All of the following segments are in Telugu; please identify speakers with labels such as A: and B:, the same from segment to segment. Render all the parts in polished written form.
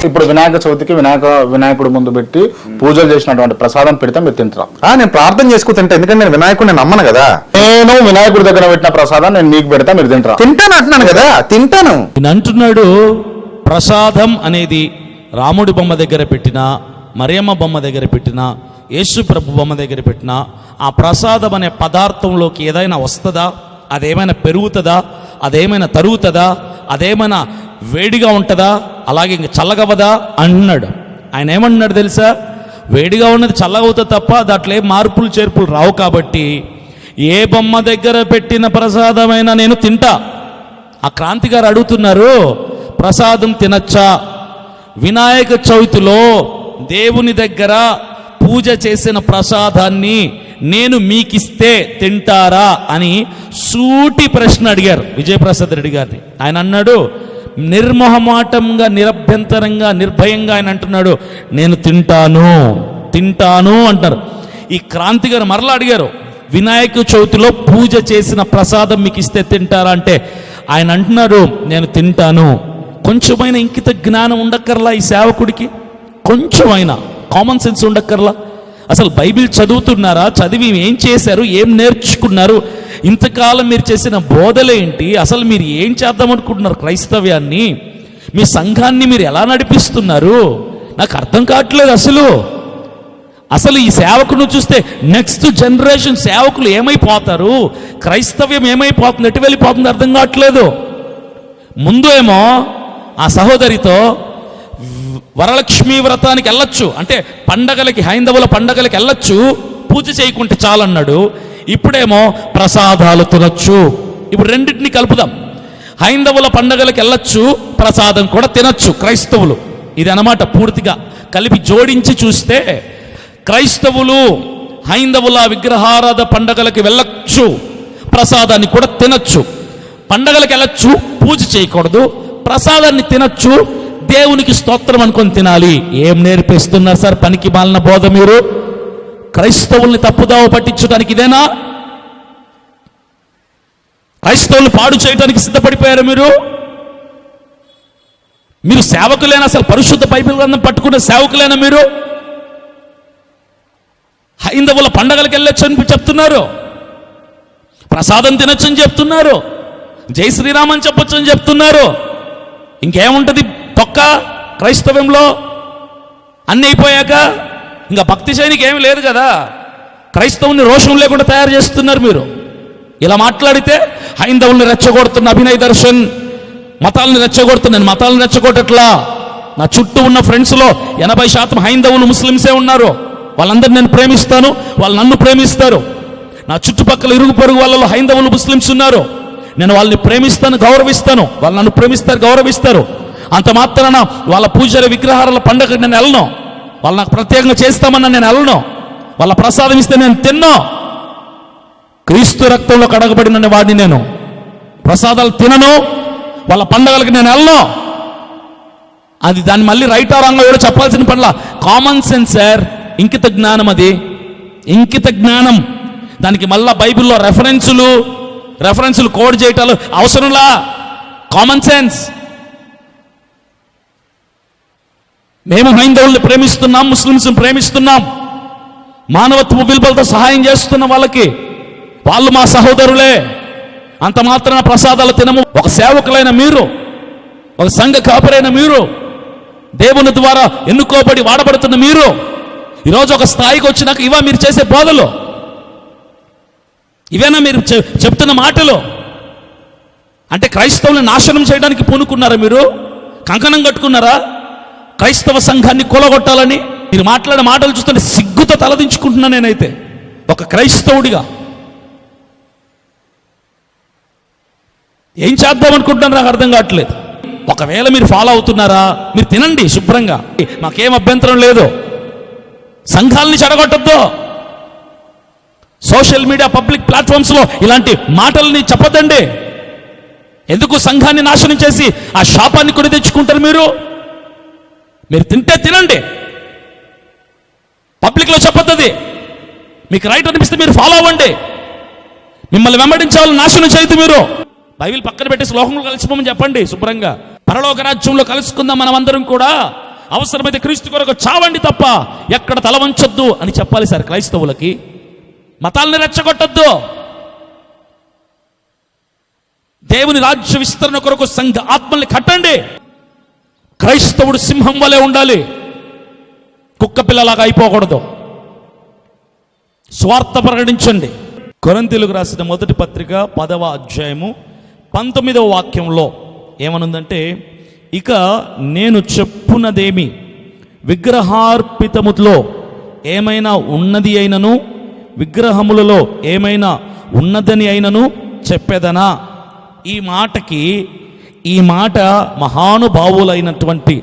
A: ఇప్పుడు వినాయక చవితికి వినాయకుడు ముందు పెట్టి పూజలు చేసినటువంటి ప్రసాదం పెడితే మీరు తింటారా?
B: నేను ప్రార్థన చేసుకుని తింటా, ఎందుకంటే నేను వినాయకుడిని నమ్మను కదా.
A: నేను వినాయకుడి దగ్గర పెట్టిన ప్రసాదం నేను మీకు పెడతా, మీరు తింటారా?
B: తింటాను అంటున్నాను కదా, తింటాను.
C: నేను అంటున్నాడు ప్రసాదం అనేది రాముడి బొమ్మ దగ్గర పెట్టినా, మరియమ్మ బొమ్మ దగ్గర పెట్టినా, యేసు ప్రభు బొమ్మ దగ్గర పెట్టినా ఆ ప్రసాదం అనే పదార్థంలోకి ఏదైనా వస్తుందా? అదేమైనా పెరుగుతుందా? అదేమైనా తరుగుతుందా? అదేమైనా వేడిగా ఉంటుందా? అలాగే ఇంక చల్లగవదా అంటున్నాడు. ఆయన ఏమంటున్నాడు తెలుసా? వేడిగా ఉన్నది చల్లగా అవుతుంది తప్ప దాంట్లో ఏ మార్పులు చేర్పులు రావు. కాబట్టి ఏ బొమ్మ దగ్గర పెట్టిన ప్రసాదమైనా నేను తింటా. ఆ క్రాంతి గారు అడుగుతున్నారు, ప్రసాదం తినచ్చా? వినాయక చవితిలో దేవుని దగ్గర పూజ చేసిన ప్రసాదాన్ని నేను మీకిస్తే తింటారా అని సూటి ప్రశ్న అడిగారు విజయప్రసాద్ రెడ్డి గారిని. ఆయన అన్నాడు, నిర్మోహమాటంగా, నిరభ్యంతరంగా, నిర్భయంగా ఆయన అంటున్నాడు, నేను తింటాను అంటారు. ఈ క్రాంతి గారు మరలా అడిగారు, వినాయక చవితిలో పూజ చేసిన ప్రసాదం మీకు ఇస్తే తింటారా అంటే ఆయన అంటున్నారు, నేను తింటాను. కొంచెమైనా ఇంకిత జ్ఞానం ఉండక్కర్లా ఈ సేవకుడికి? కొంచెమైనా కామన్ సెన్స్ ఉండక్కర్లా? అసలు బైబిల్ చదువుతున్నారా? చదివి ఏం చేశారు? ఏం నేర్చుకున్నారు? ఇంతకాలం మీరు చేసిన బోధలేంటి? అసలు మీరు ఏం చేద్దాం అనుకుంటున్నారు? క్రైస్తవ్యాన్ని, మీ సంఘాన్ని మీరు ఎలా నడిపిస్తున్నారు? నాకు అర్థం కావట్లేదు. అసలు ఈ సేవకును చూస్తే నెక్స్ట్ జనరేషన్ సేవకులు ఏమైపోతారు? క్రైస్తవ్యం ఏమైపోతుంది? ఎటు వెళ్ళిపోతుంది? అర్థం కావట్లేదు. ముందు ఏమో ఆ సహోదరితో వరలక్ష్మీ వ్రతానికి వెళ్ళొచ్చు అంటే పండగలకి, హైందవుల పండగలకి వెళ్ళొచ్చు, పూజ చేయకుంటే చాలన్నాడు. ఇప్పుడేమో ప్రసాదాలు తినొచ్చు. ఇప్పుడు రెండింటిని కలుపుదాం. హైందవుల పండగలకి వెళ్ళొచ్చు, ప్రసాదం కూడా తినొచ్చు క్రైస్తవులు. ఇది అన్నమాట. పూర్తిగా కలిపి జోడించి చూస్తే క్రైస్తవులు హైందవుల విగ్రహారాధ పండగలకి వెళ్ళొచ్చు, ప్రసాదాన్ని కూడా తినొచ్చు. పండగలకి వెళ్ళొచ్చు, పూజ చేయకూడదు, ప్రసాదాన్ని తినొచ్చు, దేవునికి స్తోత్రం అనుకొని తినాలి. ఏం నేర్పిస్తున్నారు సార్ పనికి మాలిన బోధ మీరు? క్రైస్తవుల్ని తప్పుదావ పట్టించడానికి ఇదేనా? క్రైస్తవుల్ని పాడు చేయడానికి సిద్ధపడిపోయారు మీరు? మీరు సేవకులేనా? అసలు పరిశుద్ధ బైబిల్ గ్రంథం పట్టుకున్న సేవకులేనా మీరు? హైందవుల పండగలకు వెళ్ళొచ్చు అని చెప్తున్నారు, ప్రసాదం తినొచ్చు అని చెప్తున్నారు, జై శ్రీరామ్ అని చెప్పొచ్చు అని చెప్తున్నారు. ఇంకేముంటుంది తొక్క క్రైస్తవ్యంలో? అన్నీ అయిపోయాక ఇంకా భక్తి చేయనికి ఏమి లేదు కదా. క్రైస్తవుని రోషం లేకుండా తయారు చేస్తున్నారు మీరు. ఇలా మాట్లాడితే హైందవుల్ని రెచ్చగొడుతున్న అభినయ్ దర్శన్ మతాలను రెచ్చగొడుతున్నా. నేను మతాలను రెచ్చగొట్టట్లా. నా చుట్టూ ఉన్న ఫ్రెండ్స్లో 80% హైందవులు, ముస్లిమ్సే ఉన్నారు. వాళ్ళందరినీ నేను ప్రేమిస్తాను, వాళ్ళు నన్ను ప్రేమిస్తారు. నా చుట్టుపక్కల ఇరుగు పొరుగు వాళ్ళలో హైందవులు, ముస్లిమ్స్ ఉన్నారు. నేను వాళ్ళని ప్రేమిస్తాను, గౌరవిస్తాను. వాళ్ళు నన్ను ప్రేమిస్తారు, గౌరవిస్తారు. అంత మాత్రాన వాళ్ళ పూజారి విగ్రహాల పండుగ నేను వెళ్ళను. వాళ్ళు నాకు ప్రత్యేకంగా చేస్తామన్నా నేను వెళ్ళను. వాళ్ళ ప్రసాదం ఇస్తే నేను తిన్నా. క్రీస్తు రక్తంలో కడగబడిన వాడిని నేను. ప్రసాదాలు తినను, వాళ్ళ పండుగలకి నేను వెళ్ళను. అది దాన్ని మళ్ళీ రైట్ ఆ రాంగ్ కూడా చెప్పాల్సిన పనిలా. కామన్ సెన్స్ సార్, ఇంకిత జ్ఞానం. అది ఇంకిత జ్ఞానం. దానికి మళ్ళా బైబిల్లో రెఫరెన్సులు కోడ్ చేయటాలు అవసరంలా. Common sense. మేము హైందవుల్ని ప్రేమిస్తున్నాం, ముస్లిమ్స్ని ప్రేమిస్తున్నాం, మానవత్వ విలువలతో సహాయం చేస్తున్నాం వాళ్ళకి. వాళ్ళు మా సహోదరులే. అంత మాత్రాన ప్రసాదాలు తినము. ఒక సేవకులైన మీరు, ఒక సంఘ కాపరైన మీరు, దేవుని ద్వారా ఎన్నుకోబడి వాడబడుతున్న మీరు ఈరోజు ఒక స్థాయికి వచ్చినాక ఇవా మీరు చేసే బోధలు? ఇవేనా మీరు చెప్తున్న మాటలు? అంటే క్రైస్తవుల్ని నాశనం చేయడానికి పూనుకున్నారా మీరు? కంకణం కట్టుకున్నారా క్రైస్తవ సంఘాన్ని కూలగొట్టాలని? మీరు మాట్లాడే మాటలు చూస్తుంటే సిగ్గుతో తలదించుకుంటున్నా నేనైతే ఒక క్రైస్తవుడిగా. ఏం చేద్దాం అనుకుంటున్నారు నాకు అర్థం కావట్లేదు. ఒకవేళ మీరు ఫాలో అవుతున్నారా, మీరు తినండి శుభ్రంగా, మాకేం అభ్యంతరం లేదు. సంఘాలని చెడగొట్టద్దు. సోషల్ మీడియా, పబ్లిక్ ప్లాట్ఫామ్స్లో ఇలాంటి మాటల్ని చెప్పదండి. ఎందుకు సంఘాన్ని నాశనం చేసి ఆ శాపాన్ని కొని తెచ్చుకుంటారు మీరు? మీరు తింటే తినండి, పబ్లిక్లో చెప్పొద్దు. మీకు రైట్ అనిపిస్తే మీరు ఫాలో అవ్వండి. మిమ్మల్ని వెంబడించే వాళ్ళు నాశనం చేయదు. మీరు బైబిల్ పక్కన పెట్టి శ్లోకంలో కలిసిపోమని చెప్పండి శుభ్రంగా. పరలోక రాజ్యంలో కలుసుకుందాం మనం అందరం కూడా. అవసరమైతే క్రీస్తు కొరకు చావండి తప్ప ఎక్కడ తల వంచొద్దు అని చెప్పాలి సార్ క్రైస్తవులకి. మతాల్ని రెచ్చగొట్టొద్దు. దేవుని రాజ్య విస్తరణ కొరకు సంఘ ఆత్మల్ని కట్టండి. క్రైస్తవుడు సింహం వలె ఉండాలి, కుక్క పిల్లలాగా అయిపోకూడదు. స్వార్థ ప్రకటించండి. కొరింథీయులకు రాసిన మొదటి పత్రిక 10వ అధ్యాయము 19వ వాక్యంలో ఏమనుందంటే, ఇక నేను చెప్పున్నదేమి విగ్రహార్పితములో ఏమైనా ఉన్నది అయినను విగ్రహములలో ఏమైనా ఉన్నదని అయినను చెప్పేదనా. ఈ మాట మహానుభావులైనటువంటి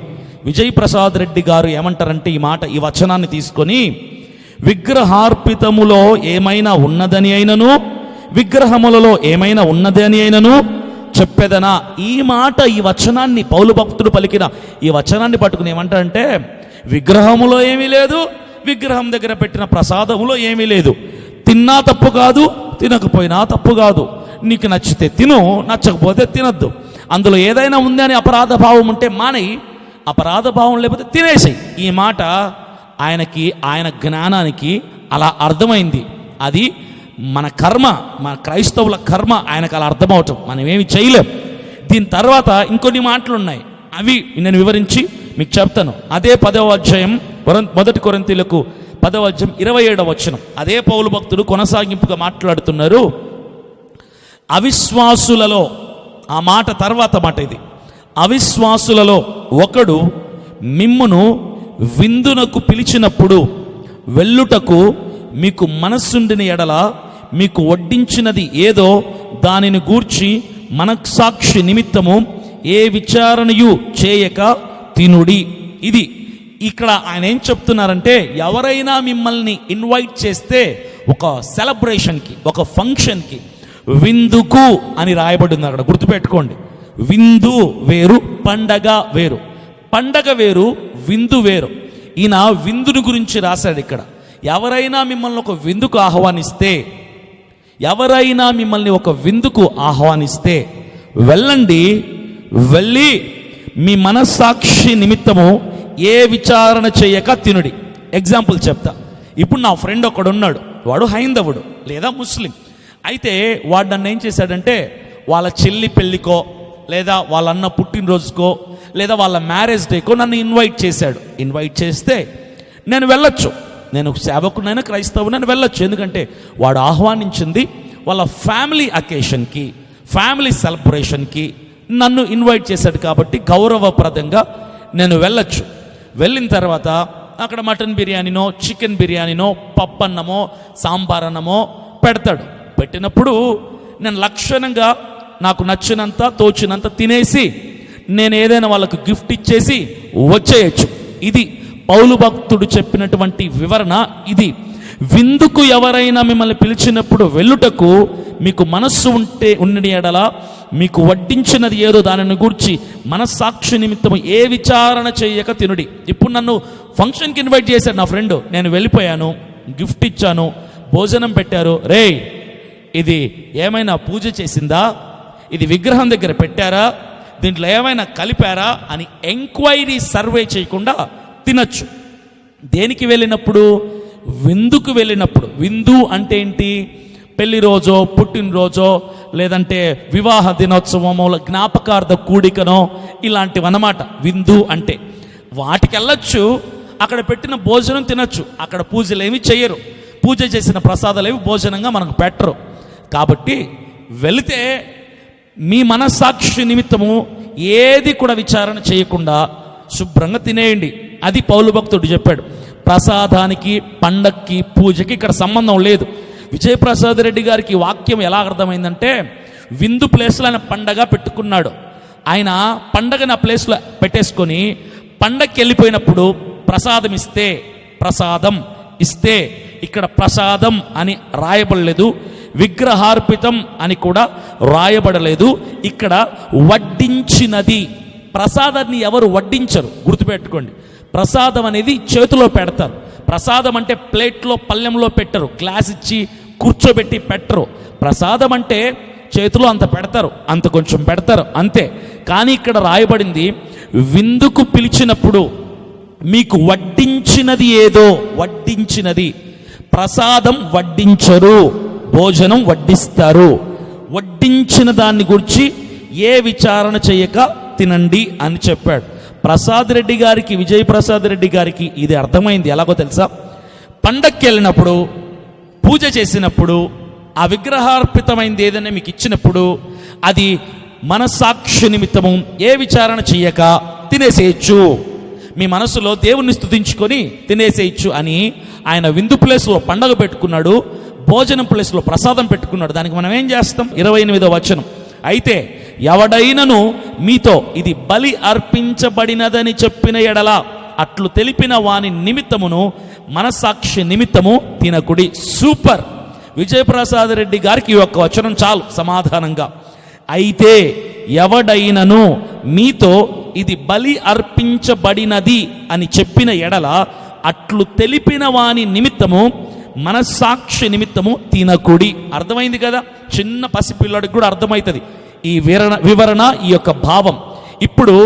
C: విజయ్ ప్రసాద్ రెడ్డి గారు ఏమంటారంటే, ఈ వచనాన్ని తీసుకొని విగ్రహార్పితములో ఏమైనా ఉన్నదని అయినను విగ్రహములలో ఏమైనా ఉన్నదని అయినను చెప్పేదనా. ఈ వచనాన్ని పౌలు భక్తుడు పలికిన ఈ వచనాన్ని పట్టుకుని ఏమంటారంటే, విగ్రహములో ఏమీ లేదు, విగ్రహం దగ్గర పెట్టిన ప్రసాదములో ఏమీ లేదు. తిన్నా తప్పు కాదు, తినకపోయినా తప్పు కాదు. నీకు నచ్చితే తిను, నచ్చకపోతే తినద్దు. అందులో ఏదైనా ఉంది అని అపరాధ భావం ఉంటే మానేయి, అపరాధ భావం లేకపోతే తినేసేయి. ఈ మాట ఆయన జ్ఞానానికి అలా అర్థమైంది. అది మన కర్మ, మన క్రైస్తవుల కర్మ ఆయనకు అలా అర్థమవటం. మనం ఏమి చేయలేం. దీని తర్వాత ఇంకొన్ని మాటలు ఉన్నాయి, అవి నేను వివరించి మీకు చెప్తాను. అదే 10వ అధ్యాయం మొదటి కొరింథీయులకు 10వ అధ్యాయం 27వ వచనం. అదే పౌలు భక్తుడు కొనసాగింపుగా మాట్లాడుతున్నారు. అవిశ్వాసులలో, ఆ మాట తర్వాత మాట ఇది, అవిశ్వాసులలో ఒకడు మిమ్మును విందునకు పిలిచినప్పుడు వెళ్ళుటకు మీకు మనస్సుండిన ఎడల మీకు వడ్డించినది ఏదో దానిని గూర్చి మనస్సాక్షి నిమిత్తము ఏ విచారణయు చేయక తినుడి. ఇది ఇక్కడ ఆయన ఏం చెప్తున్నారంటే, ఎవరైనా మిమ్మల్ని ఇన్వైట్ చేస్తే ఒక సెలబ్రేషన్కి, ఒక ఫంక్షన్కి, విందుకు అని రాయబడింది అక్కడ, గుర్తుపెట్టుకోండి. విందు వేరు, పండగ వేరు. పండగ వేరు, విందు వేరు. ఈయన విందుని గురించి రాశాడు ఇక్కడ. ఎవరైనా మిమ్మల్ని ఒక విందుకు ఆహ్వానిస్తే వెళ్ళండి, వెళ్ళి మీ మనస్సాక్షి నిమిత్తము ఏ విచారణ చేయక తినుడి. ఎగ్జాంపుల్ చెప్తా. ఇప్పుడు నా ఫ్రెండ్ ఒకడున్నాడు, వాడు హైందవుడు లేదా ముస్లిం. అయితే వాడు నన్ను ఏం చేశాడంటే, వాళ్ళ చెల్లి పెళ్ళికో లేదా వాళ్ళ అన్న పుట్టినరోజుకో లేదా వాళ్ళ మ్యారేజ్ డేకో నన్ను ఇన్వైట్ చేశాడు. ఇన్వైట్ చేస్తే నేను వెళ్ళొచ్చు, నేను సేవకునైనా క్రైస్తవునైనా వెళ్ళొచ్చు. ఎందుకంటే వాడు ఆహ్వానించింది వాళ్ళ ఫ్యామిలీ అకేషన్కి, ఫ్యామిలీ సెలబ్రేషన్కి నన్ను ఇన్వైట్ చేశాడు కాబట్టి గౌరవప్రదంగా నేను వెళ్ళొచ్చు. వెళ్ళిన తర్వాత అక్కడ మటన్ బిర్యానీనో, చికెన్ బిర్యానీనో, పప్పు అన్నమో, సాంబార్ అన్నమో పెడతాడు. పెట్టినప్పుడు నేను లక్షణంగా నాకు నచ్చినంత తోచినంత తినేసి నేను ఏదైనా వాళ్ళకు గిఫ్ట్ ఇచ్చేసి వచ్చేయచ్చు. ఇది పౌలు భక్తుడు చెప్పినటువంటి వివరణ. ఇది విందుకు ఎవరైనా మిమ్మల్ని పిలిచినప్పుడు వెళ్ళుటకు మీకు మనస్సు ఉండి ఎడల మీకు వడ్డించినది ఏదో దానిని గూర్చి మనస్సాక్షి నిమిత్తము ఏ విచారణ చేయక తినుడి. ఇప్పుడు నన్ను ఫంక్షన్కి ఇన్వైట్ చేశాడు నా ఫ్రెండ్, నేను వెళ్ళిపోయాను, గిఫ్ట్ ఇచ్చాను, భోజనం పెట్టారు. రే, ఇది ఏమైనా పూజ చేసిందా, ఇది విగ్రహం దగ్గర పెట్టారా, దీంట్లో ఏమైనా కలిపారా అని ఎంక్వైరీ సర్వే చేయకుండా తినచ్చు. దేనికి వెళ్ళినప్పుడు? విందుకు వెళ్ళినప్పుడు. విందు అంటే ఏంటి? పెళ్లి రోజో, పుట్టినరోజో, లేదంటే వివాహ దినోత్సవమో, జ్ఞాపకార్థ కూడికనో, ఇలాంటివన్నమాట విందు అంటే. వాటికి వెళ్ళొచ్చు, అక్కడ పెట్టిన భోజనం తినచ్చు. అక్కడ పూజలు ఏమి చెయ్యరు, పూజ చేసిన ప్రసాదాలు ఏమి భోజనంగా మనకు పెట్టరు. కాబట్టి వెళితే మీ మనస్సాక్షి నిమిత్తము ఏది కూడా విచారణ చేయకుండా శుభ్రంగా తినేయండి. అది పౌలు భక్తుడు చెప్పాడు. ప్రసాదానికి, పండక్కి, పూజకి ఇక్కడ సంబంధం లేదు. విజయప్రసాద్ రెడ్డి గారికి వాక్యం ఎలా అర్థమైందంటే, విందు ప్లేస్లో ఆయన పండగ పెట్టుకున్నాడు. ఆయన పండగని ఆ ప్లేస్లో పెట్టేసుకొని పండగకి వెళ్ళిపోయినప్పుడు ప్రసాదం ఇస్తే ఇక్కడ ప్రసాదం అని రాయబడలేదు, విగ్రహార్పితం అని కూడా రాయబడలేదు. ఇక్కడ వడ్డించినది. ప్రసాదాన్ని ఎవరు వడ్డించరు, గుర్తుపెట్టుకోండి. ప్రసాదం అనేది చేతిలో పెడతారు. ప్రసాదం అంటే ప్లేట్లో, పళ్ళెంలో పెట్టరు, గ్లాస్ ఇచ్చి కూర్చోబెట్టి పెట్టరు. ప్రసాదం అంటే చేతిలో అంత పెడతారు, అంత కొంచెం పెడతారు, అంతే. కానీ ఇక్కడ రాయబడింది, విందుకు పిలిచినప్పుడు మీకు వడ్డించినది ఏదో, వడ్డించినది, ప్రసాదం వడ్డించరు, భోజనం వడ్డిస్తారు. వడ్డించిన దాన్ని గురించి ఏ విచారణ చేయక తినండి అని చెప్పాడు. ప్రసాద్ రెడ్డి గారికి, విజయప్రసాద్ రెడ్డి గారికి ఇది అర్థమైంది. ఎలాగో తెలుసా? పండక్కి వెళ్ళినప్పుడు, పూజ చేసినప్పుడు, ఆ విగ్రహార్పితమైంది ఏదైనా మీకు ఇచ్చినప్పుడు అది మనస్సాక్షి నిమిత్తము ఏ విచారణ చెయ్యక తినేసేయచ్చు. మీ మనసులో దేవుణ్ణి స్తుతించుకొని తినేసేయచ్చు అని ఆయన విందు ప్లేస్లో పండగ పెట్టుకున్నాడు, భోజనం ప్లేస్లో ప్రసాదం పెట్టుకున్నాడు. దానికి మనం ఏం చేస్తాం? 28వ వచనం, అయితే ఎవడైనను మీతో ఇది బలి అర్పించబడినదని చెప్పిన ఎడల అట్లు తెలిపిన వాని నిమిత్తమును మనస్సాక్షి నిమిత్తము తినకుడి. సూపర్. విజయప్రసాద్ రెడ్డి గారికి ఈ ఒక్క వచనం చాలు సమాధానంగా. అయితే ఎవడైనను మీతో ఇది బలి అర్పించబడినది అని చెప్పిన ఎడల అట్లు తెలిపిన వాని నిమిత్తము మనస్సాక్షి నిమిత్తము తినకుడి. అర్థమైంది కదా? చిన్న పసిపిల్లడికి కూడా అర్థమవుతుంది ఈ వివరణ, ఈ యొక్క భావం. ఇప్పుడు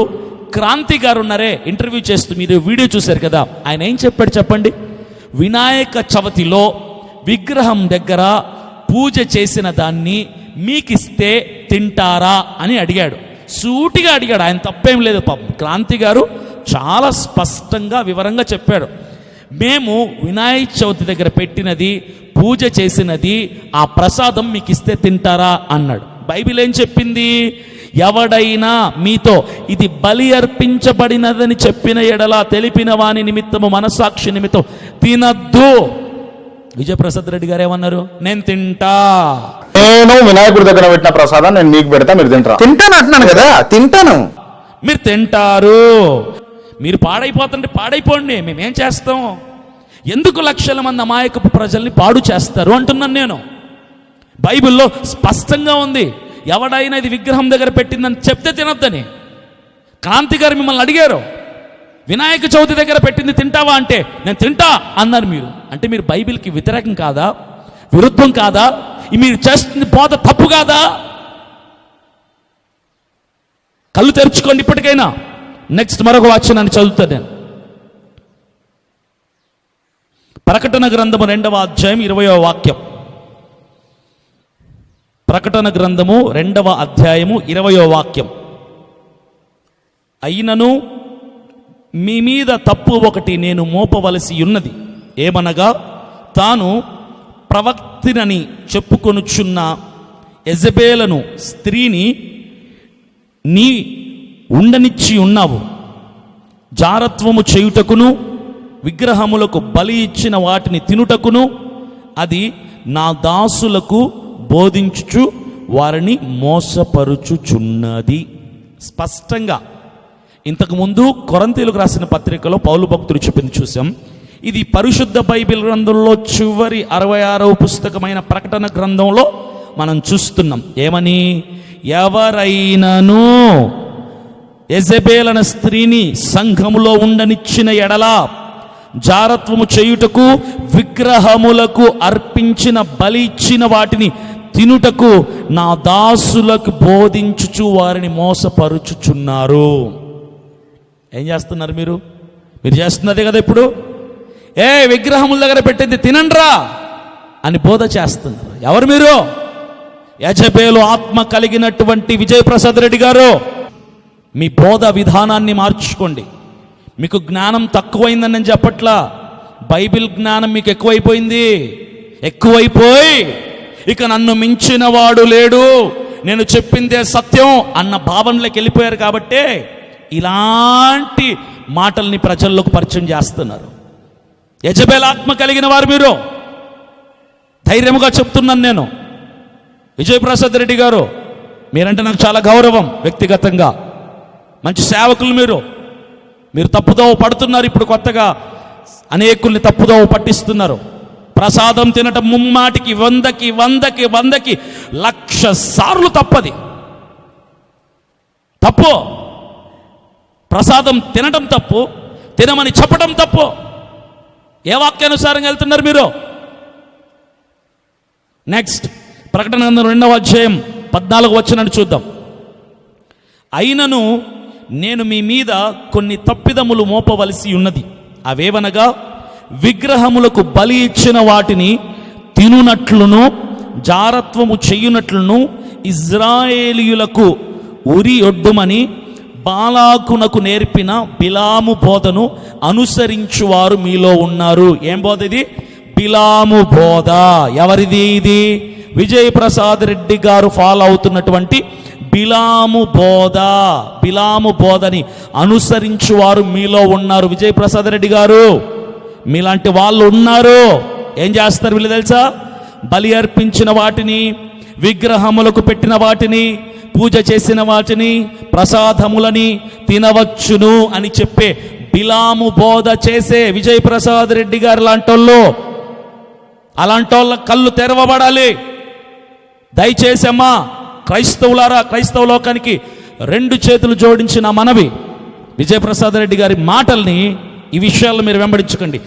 C: క్రాంతి గారు ఉన్నారే, ఇంటర్వ్యూ చేస్తూ మీరు వీడియో చూశారు కదా, ఆయన ఏం చెప్పాడు చెప్పండి? వినాయక చవితిలో విగ్రహం దగ్గర పూజ చేసిన దాన్ని మీకిస్తే తింటారా అని అడిగాడు. సూటిగా అడిగాడు. ఆయన తప్పేం లేదు పాపం. క్రాంతి గారు చాలా స్పష్టంగా వివరంగా చెప్పాడు. మేము వినాయక చవితి దగ్గర పెట్టినది, పూజ చేసినది, ఆ ప్రసాదం మీకు ఇస్తే తింటారా అన్నాడు. బైబిల్ ఏం చెప్పింది? ఎవడైనా మీతో ఇది బలి అర్పించబడినదని చెప్పిన ఎడల తెలిపిన వాని నిమిత్తము మనస్సాక్షి నిమిత్తం తినద్దు. విజయప్రసాద్ రెడ్డి గారు ఏమన్నారు? నేను తింటా,
A: నేను వినాయకుడి దగ్గర పెట్టిన ప్రసాదం నేను మీకు పెడతా, మీరు తింటారా?
B: తింటాను అంటున్నాను కదా, తింటాను.
C: మీరు తింటారు. మీరు పాడైపోతుంటే పాడైపోండి, మేమేం చేస్తాం? ఎందుకు లక్షల మంది అమాయకపు ప్రజల్ని పాడు చేస్తారు అంటున్నాను నేను. బైబిల్లో స్పష్టంగా ఉంది, ఎవడైనా ఇది విగ్రహం దగ్గర పెట్టిందని చెప్తే తినొద్దని. క్రాంతి గారు మిమ్మల్ని అడిగారు, వినాయక చవితి దగ్గర పెట్టింది తింటావా అంటే నేను తింటా అన్నారు. మీరు అంటే మీరు బైబిల్కి వ్యతిరేకం కాదా? విరుద్ధం కాదా? మీరు చేస్తుంది బోధ తప్పు కాదా? కళ్ళు తెరుచుకోండి ఇప్పటికైనా. నెక్స్ట్ మరొక వాక్యాన్ని చదువుతాను నేను. ప్రకటన గ్రంథము 2వ అధ్యాయం 20వ వాక్యం. ప్రకటన గ్రంథము 2వ అధ్యాయము 20వ వాక్యం. అయినను మీ మీద తప్పు ఒకటి నేను మోపవలసి ఉన్నది, ఏమనగా తాను ప్రవక్తినని చెప్పుకొనుచున్న యెజబేలను స్త్రీని నీ ఉండనిచ్చి ఉన్నావు. జారత్వము చేయుటకును విగ్రహములకు బలి ఇచ్చిన వాటిని తినుటకును అది నా దాసులకు బోధించుచు వారిని మోసపరుచుచున్నది. స్పష్టంగా ఇంతకుముందు కొరింథీయులకు రాసిన పత్రికలో పౌలు భక్తుడు చెప్పింది చూసాం. ఇది పరిశుద్ధ బైబిల్ గ్రంథంలో చివరి 66వ పుస్తకమైన ప్రకటన గ్రంథంలో మనం చూస్తున్నాం. ఏమని? ఎవరైనను యెజబేల్ అనే స్త్రీని సంఘములో ఉండనిచ్చిన ఎడల జారత్వము చేయుటకు విగ్రహములకు అర్పించిన బలి ఇచ్చిన వాటిని తినుటకు నా దాసులకు బోధించుచు వారిని మోసపరుచుచున్నారు. ఏం చేస్తున్నారు మీరు? మీరు చేస్తున్నదే కదా ఇప్పుడు. విగ్రహముల దగ్గర పెట్టింది తినండ్రా అని బోధ చేస్తున్నారు. ఎవరు మీరు? యెజబేలు ఆత్మ కలిగినటువంటి విజయప్రసాద్ రెడ్డి గారు, మీ బోధ విధానాన్ని మార్చుకోండి. మీకు జ్ఞానం తక్కువైందని నేను చెప్పట్లా, బైబిల్ జ్ఞానం మీకు ఎక్కువైపోయింది. ఎక్కువైపోయి ఇక నన్ను మించిన వాడు లేడు, నేను చెప్పిందే సత్యం అన్న భావనలోకి వెళ్ళిపోయారు. కాబట్టే ఇలాంటి మాటల్ని ప్రజల్లోకి పరిచయం చేస్తున్నారు. యెజబేల్ ఆత్మ కలిగిన వారు మీరు. ధైర్యముగా చెప్తున్నాను నేను. విజయప్రసాద్ రెడ్డి గారు, మీరంటే నాకు చాలా గౌరవం వ్యక్తిగతంగా. మంచి సేవకులు మీరు తప్పుదోవ పడుతున్నారు. ఇప్పుడు కొత్తగా అనేకుల్ని తప్పుదోవ పట్టిస్తున్నారు. ప్రసాదం తినటం ముమ్మాటికి 100కి 1,00,000 సార్లు తప్పది. తప్పు. ప్రసాదం తినటం తప్పు, తినమని చెప్పటం తప్పు. ఏ వాక్యానుసారంగా వెళ్తున్నారు మీరు? నెక్స్ట్ ప్రకటన గ్రంథం 2వ అధ్యాయం 14వ వచనాన్ని చూద్దాం. అయినను నేను మీ మీద కొన్ని తప్పిదములు మోపవలసి ఉన్నది. అవేవనగా, విగ్రహములకు బలి ఇచ్చిన వాటిని తినునట్లును జారత్వము చెయ్యునట్లును ఇజ్రాయేలీయులకు ఉరి ఒడ్డుమని బాలాకునకు నేర్పిన బిలాము బోధను అనుసరించువారు మీలో ఉన్నారు. ఏం బోధ ఇది? బిలాము బోధ. ఎవరిది ఇది? విజయప్రసాద్ రెడ్డి గారు ఫాలో అవుతున్నటువంటి బిలాము బోధ. బిలాము బోధని అనుసరించువారు మీలో ఉన్నారు. విజయప్రసాద్ రెడ్డి గారు, మీలాంటి వాళ్ళు ఉన్నారు. ఏం చేస్తారు వీళ్ళు తెలుసా? బలి అర్పించిన వాటిని, విగ్రహములకు పెట్టిన వాటిని, పూజ చేసిన వాటిని, ప్రసాదములని తినవచ్చును అని చెప్పే బిలాము బోధ చేసే విజయప్రసాద్ రెడ్డి గారు అలాంటి వాళ్ళ కళ్ళు తెరవబడాలి. దయచేసి అమ్మా క్రైస్తవులారా, క్రైస్తవ లోకానికి 2 చేతులు జోడించిన మనవి, విజయప్రసాద్ రెడ్డి గారి మాటల్ని, ఈ విషయాల్లో మీరు వెంబడించకండి.